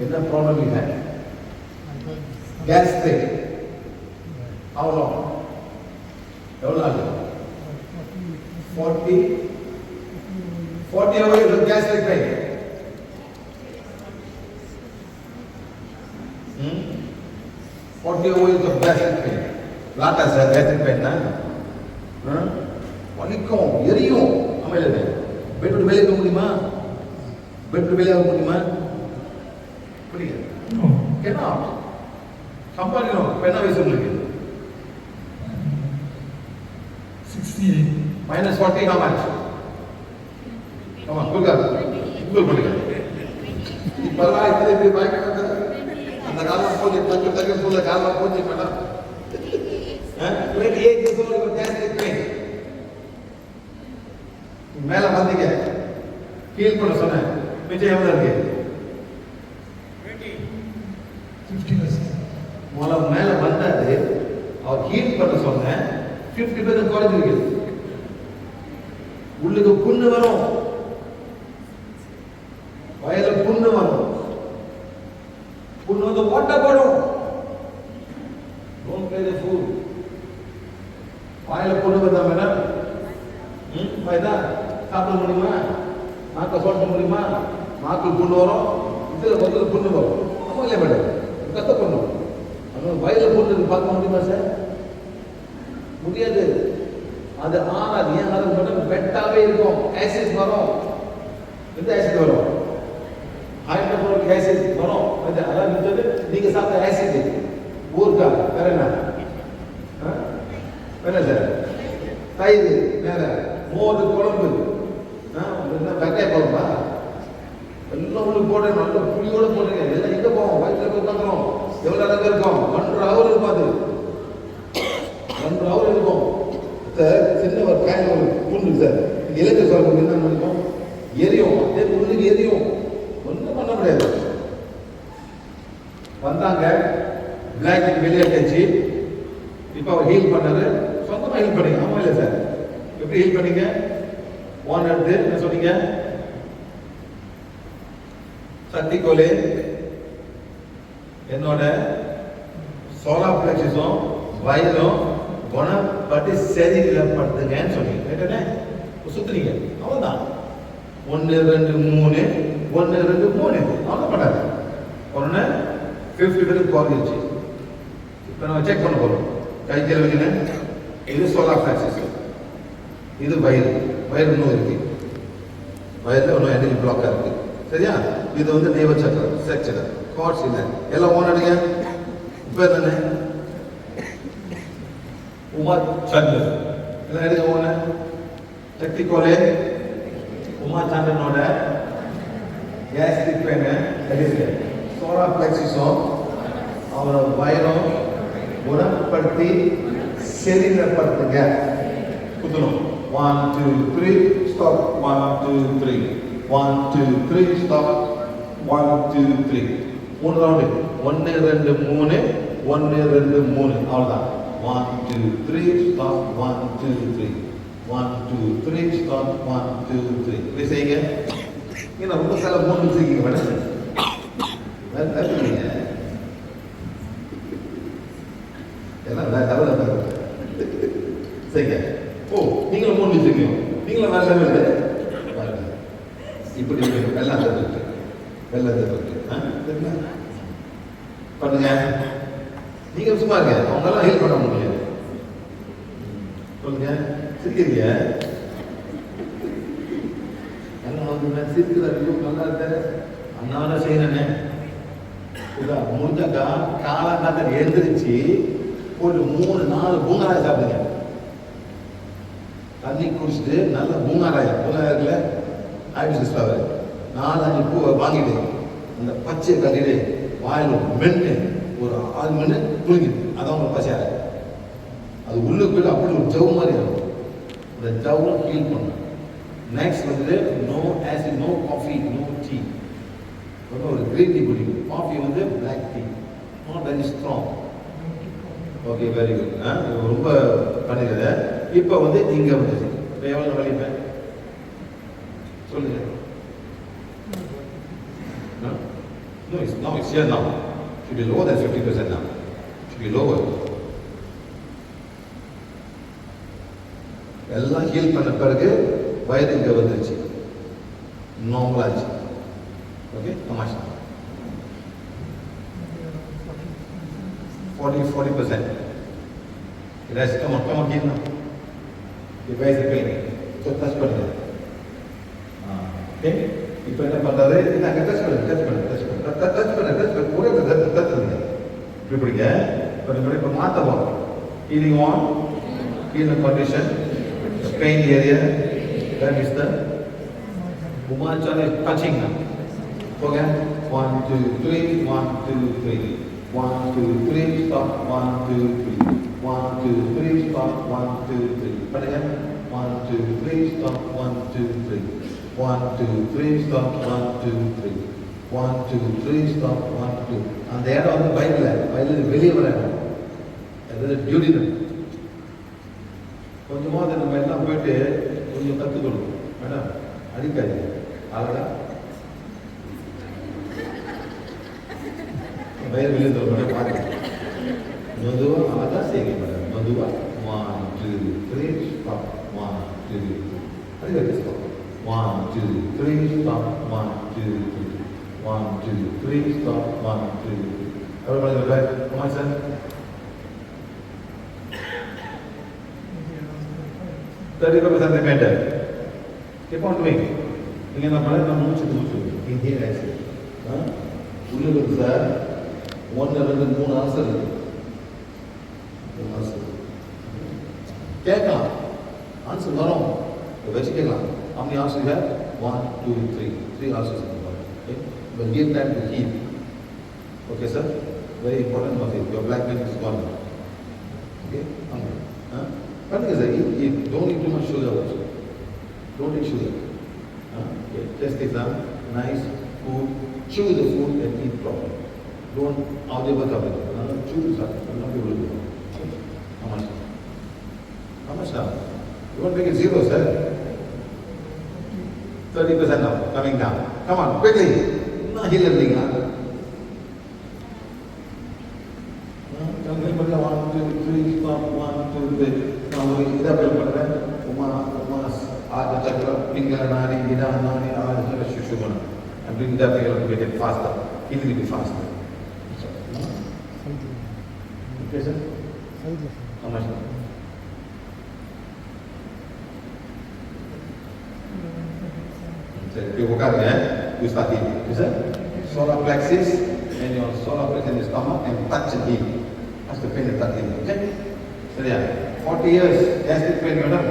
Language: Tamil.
என்ன ப்ராப்ளம் இல்லை. கேஸ்ட்ரிக் அவ்வளோ எவ்வளோ ஆகுது? 40 hours of gastric pain. 40 hours of gastric pain. லாட்டா சார் gastric pain னா வலிக்கும், எரியும். அமையல பெட்ரோல் வெளியே போக முடியுமா? பெட்ரோல் வெளியே போக முடியுமா? புரியுது? என்ன சம்பாதிக்கணும். இப்போ என்ன வயசு உங்களுக்கு? 68. minus 40 how much? Come on, good girl. Good girl. இப்பெல்லாம் இப்படி பயக்கிறது. அந்த காலம் போச்சு, தங்க சொல்ல காலம் போச்சு madam. 28 years old with gastric pain. மேல வந்தீங்க, ஹீல் பண்ண சொன்னேன். விஜய் எவ்வளவு இருக்கு? 50%. மேல வந்தாரு, அவர் ஹீல் பண்ண சொன்னேன். 50% குறைஞ்சிருக்கு. உள்ளுக்கு புண்ணு வரும், வயல புண்ணு வரும், புண்ணு வந்து ஓட்ட போடும். Don't play the fool. வாயில புண்ணு வந்தா மேடம் வயதா சாப்பிட முடியுமா? நாக்க சொல்ல முடியுமா? நாக்கில் புண்ணு வரும், இதுல வந்து புண்ணு வரும். ஆமா இல்லையா மேடம்? கஷ்டப்படணும். அது வயல புண்ணு பார்க்க முடியுமா சார்? முடியாது. அது ஆனாது. ஏன் அது மட்டும் வெட்டாவே இருக்கும். ஆசிட் வரும். எந்த ஆசிட் வரும்? ஹைட்ரோக்ளோரிக் ஆசிட் வரும். அதான் இருந்தது. நீங்க சாப்பிட்ட ஆசிட் ஊர்க்கா வேற என்ன? வேற சார் தயிர் வேற மோர் குழம்பு வெங்காய குழம்பா எல்லாம் உங்களுக்கு போட்டு நல்ல புளியோட போட்டுருங்க. எல்லாம் எங்க போவோம்? வயிற்றுல போய் உட்காந்துரும். எவ்வளவு நேரம் இருக்கும்? 1.5 hour இருக்கும். அது 1.5 hour இருக்கும் சார். சின்ன ஒரு காயின் ஒரு புண்ணு சார். இலங்கை சொல்றது என்ன நினைக்கும்? எரியும். அதே புண்ணுக்கு எரியும். ஒன்றும் பண்ண முடியாது. வந்தாங்க, பிளாக் வெளியேற்றி. இப்போ அவர் ஹீல் பண்ணாரு. சொந்தமாக ஹீல் பண்ணீங்க. ஆமா இல்லை சார்? எப்படி ஹீல் பண்ணீங்க? ஒன் எடுத்து என்ன சொன்னீங்க? சக்தி கோலே என்னோட சோலார் பிளெக்ஸஸும் வயலும் குணப்பட்டு சரியில்லப்படுத்துங்கன்னு சொன்னீங்க. கேட்டனே சுத்துறீங்க. அவ்வளோதான். 1 2 3 1 2 3 அவ்வளோ பண்ணாங்க. ஒன்று 50% குறைஞ்சிருச்சு. இப்போ நம்ம செக் பண்ண போகிறோம். கை கிழவிங்க இது சோலார் பிளெக்ஸஸ், இது வயிறு. வயிறு இன்னும் இருக்கு. வயிறில் இன்னும் எனர்ஜி பிளாக்காக இருக்கு. சரியா? இது வந்து நேவ சக்கரம், செக்சர், கார்ட்ஸ் இல்லை. எல்லாம் ஓன் அடிங்க. இப்போ என்னென்ன உமா சந்திரன் எல்லாம் எடுங்க. ஓன சக்தி கோலே உமா சந்திரனோட கேஸ்ட்ரிக் பெயின் எடுங்க. சோலார் பிளெக்ஸஸும் அவரோட வயிறும் குணப்படுத்தி சரியில்லப்படுத்துங்க. குத்தணும். 1 2 3 ஸ்டாப். 1 2 3 1 2 3 ஸ்டாப். 1 2 3 3 ரவுண்டு. 1 2 3 1 2 3 அவ்வளோதான். 1 2 3 ஸ்டாப். 1 2 3 1 2 3 ஸ்டாப். 1 2 3 இப்படி செய்யுங்க. ஏன்னா ரொம்ப சில 3 வச்சுருக்கீங்க மேடம். இல்லைங்க எல்லாம் தவிர சரிங்க. ஓ நீங்களும் 3 வச்சுருக்கீங்க. நீங்களும் வேற லெவல் இப்படி வெள்ளம் தட்டு பண்ணுங்க. நீங்க சும்மா இருங்க. அவங்கெல்லாம் ஹெல்ப் பண்ண முடியாது. சொல்லுங்க. சிரிக்கிறீங்க. எல்லாம் வந்து சிரிக்கிறாரு. நல்லா இருக்க அண்ணாவன செய்யறேன்னு முடிஞ்சாக்கா காலங்காத்த எழுந்திரிச்சு ஒரு 3-4 பூங்காராய் சாப்பிடுங்க. தண்ணி குடிச்சிட்டு நல்ல பூங்காராய் இருக்குல்ல ஆயிடுச்சு 4-5 பூவை வாங்கிட்டு அந்த பச்சை கட்டிட்டு வாயில் மென்று ஒரு 6 மணி குளிக்குது. அதான் உங்களுக்கு பச்சையாக அது உள்ளுக்குள்ள அப்படி ஒரு ஜவு மாதிரி இருக்கும். அந்த ஜவ்வை ஹீல் பண்ணும். நெக்ஸ்ட் வந்து no acid, no coffee, no tea. ஒரு கிரீன் டீ குடிக்கும். காஃபி வந்து black tea, not very strong. Okay, very good. ரொம்ப பண்ணிடுறத. இப்போ வந்து இங்கே வந்துச்சு. இப்போ எவ்வளோ வலிப்பேன் சொல்லுங்க. No, it's here now. Should be lower than 50% now. Should be lower. எல்லாம் ஹீல் பண்ண பிறகு வயது இங்கே வந்துருச்சு, நார்மல் ஆச்சு. Okay, Tamasha 40%. It has come on here now. The where is the pain? So touch பண்ணுங்க. ஓகே, இப்போ என்ன பண்றாரு? இங்க டச் பண்ணு. ஒரே டச் பண்ணுங்க. இப்படிங்க. இப்போ மாத்த போறோம். Healing on, healing condition, the pain area. That is the Umachana is touching now. Okay, 1, 2, 3, 1, 2, 3. 1, 2, 3, stop, 1, 2, 3. 1, 2, 3, stop, 1, 2, 3. பண்ணுங்க. 1, 2, 3, stop, 1, 2, 3. 1, 2, 3, stop, 1, 2, 3. 1, 2, 3, stop, 1, 2. அந்த இடம் வந்து பைபிள் வெளியே வர இடம். அது டியூட்டி தான். கொஞ்சமாவது நம்ம எல்லாம் போயிட்டு கொஞ்சம் கற்றுக்கணும். மேடம் அடிக்காது ஆகடா வயிறு வெளியே தோற பாருங்க. மெதுவாக அதான் செய்யுங்க மேடம். மெதுவாக 1, 2, 3, stop, 1, 2, 3. Stop 1, 2, 3, stop, 1, 2, 3. 1, 2, 3, stop, 1, 2, 3. Everybody go back. Come on, son. 35% better. Keep on doing. நீங்க என்ன பண்ண நம்ம மூச்சு இங்கே ஆச்சு. உள்ள இருக்கு சார். 1, 2, 3 ஆன்சர் இருக்கு. கேட்கலாம். ஆன்சர் வரும். வச்சு கேட்கலாம். How many answers you have? 1, 2, 3. 3 answers. Okay. But give time to heal. Okay, sir. Very important one thing. Your black milk is gone. Okay. But is eat. Don't eat too much sugar also. Don't eat sugar. Okay. Just take some nice food. Chew the food and eat properly. Don't audible cover. Chew something. Not able to do. How much? How much now? You want to make it 0, sir? 30% now. Coming down. Come on, quickly. No heal everything. 1, 2, 3, stop, 1, 2, 3. Now we either will put that. Umas, Ada Chakra, Pingla Nani, Ida Nani, Ada Chakra Shushumana. And bring that together to get it faster. It will be faster. Okay, sir? How much? You work out there, you start eating. Is it? Solar plexus and your solar plexus in the stomach and touch and heal. That's the pain and touch healing. Okay? So yeah, 40 years gastric pain, madam.